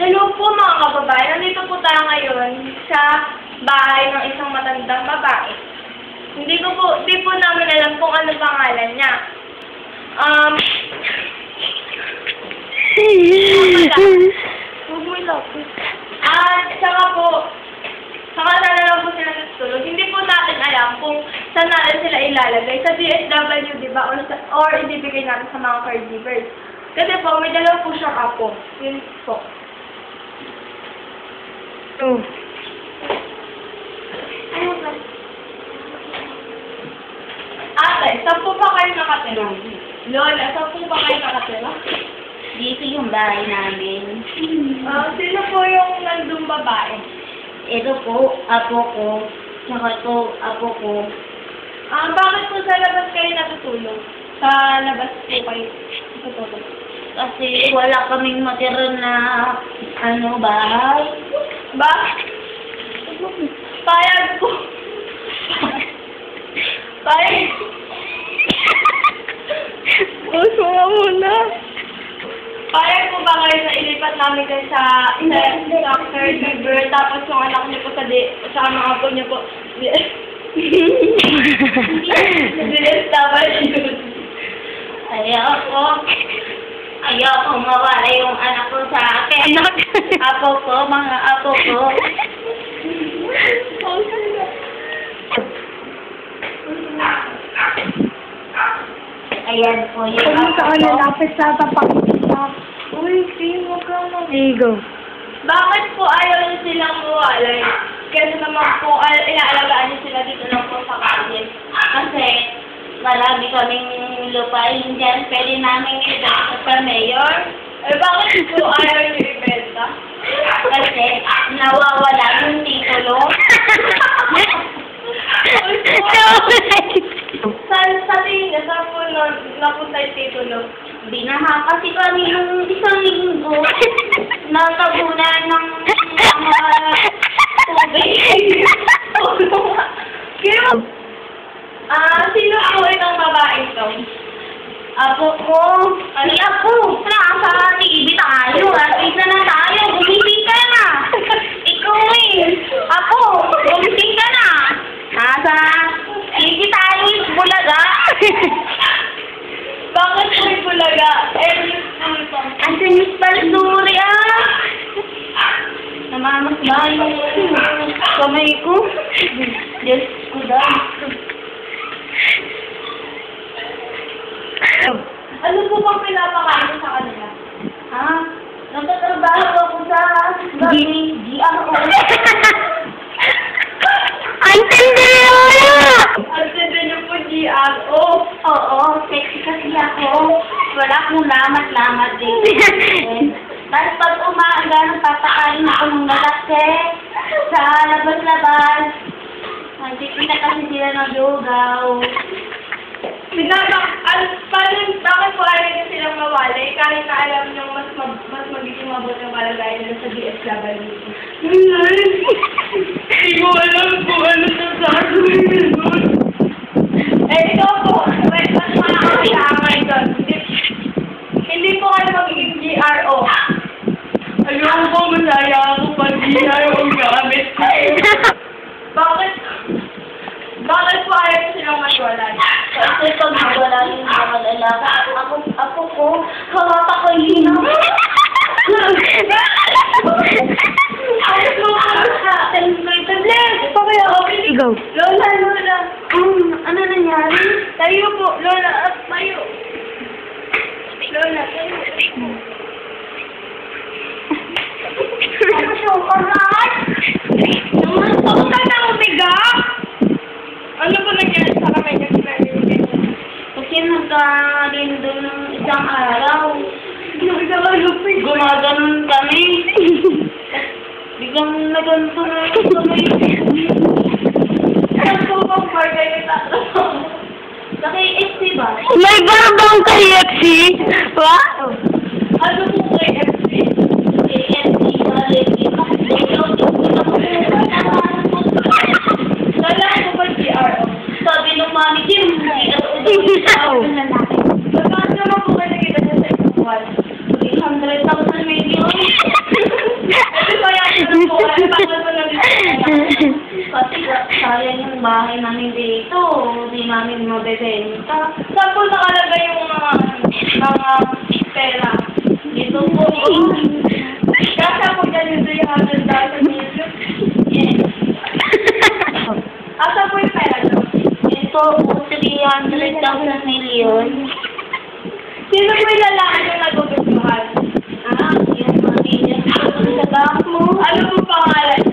Hello po mga kababayan. Nandito po tayo ngayon sa bahay ng isang matandang babae. Hindi po namin alam kung ano pangalan niya. At saka na lang po sila tutulog. Hindi po natin alam kung saan natin sila ilalagay. Sa DSW, di ba? Or ibibigay natin sa mga caregivers. Kasi po, may dalawa po siyang apo. Yun po. Oh. Ano ba? Ate, saan po ba kayo nakatira? Lola, saan po ba kayo nakatira? Dito yung bahay namin. Sino po yung nandung babae? Ito po, apo ko. Saka to, apo ko. Bakit po sa labas kayo natutulog? Sa labas po kayo natutulog? Kasi wala kaming matira na, bahay. Ba? Payag po. Payag. Gusto nga muna. Payag po ba kayo na ilipat namin kayo sa caregiver, tapos yung anak niyo po sa mga apo niyo po, Ayoko mawala yung anak ko sa akin. Apo ko, mga apo ko. Ayan po yung apo ko. lapit sa tapak. Uy, sino ka mo? Igo. Bakit po ayaw niyo silang mawalay? Kasi naman po, inaalagaan niyo sila dito lang po sa kasin. Kasi marami kaming lupain dyan. Pwede namin ibenta sa mayor. Bakit po ayaw niyo ibenta? Kasi nawawala yung titulo. Sa tingin niya, saan po napunta yung titulo? Binaha kasi kami nung isang linggo. Natabunan ng mga tubig. Sino po itong babae to? Apo ko. Si Apo. Nasa TV tayo. At isa na tayo. Gumising ka na. Ikaw Apo, gumising ka na. Nasa TV tayo. Bulaga. Bakit po yung bulaga? Asan yung palsuri Namamasbay yung kamay ko. Diyos ko daw. Ano po bang pinapakain sa kanila? Nagtatrabaho ako sa GRO. Antindi niyo! Antindi niyo po GRO? Oo, sexy kasi ako. Wala akong lamat-lamat din. Tapos pag umaga, nagpapakain ako ng lalaki sa labas-labas. Nagpipita kasi sila ng lugaw. Bakit po ayaw niyo silang mawalay kahit na alam niyo mas magiging mabuti ang kalagayan nila sa DSW? Hindi ko alam kung ano sasabihin doon. Ikaw po, mas makakasama doon. Hindi po kayo magiging GRO. Ayun po, masaya ako pag GRO ang gamit ko. Bakit po ayaw silang masiwalay? Kasi pag nawala yung mga lalaki, ako ko, hawata ko yun. Ayos mo po sa atin. Ikaw. Lola. Ano nangyari? Tayo po, Lola. Tayo. Lola, tayo. Ano siya? Alright? Ako tayo na umiga? Ano po nangyari sa kamay niya? Kasi nagkarin doon ng isang araw. Gumaganon kami. Biglang naganto na yung kamay. Saan po bang bargay ni Tato? Sa KFC ba? May barbang KFC? Wow! Ano po KFC? KFC, Lalaki po ba GRO? sabi nung mami, Kim, Magkano naman po kayo nakita niya sa isang buwan? 800,000 million. yung bahay namin dito. Hindi namin mabebenta. Saan po nakalagay yung mga pera? Dito po. Kasi po dyan yung 300,000 million. Yes. Asa po yung pera doon? Ito po, 300,000 million. Sino po yung lalaki yung nagugustuhan? Yung mga sa bank mo. Ano po pangalan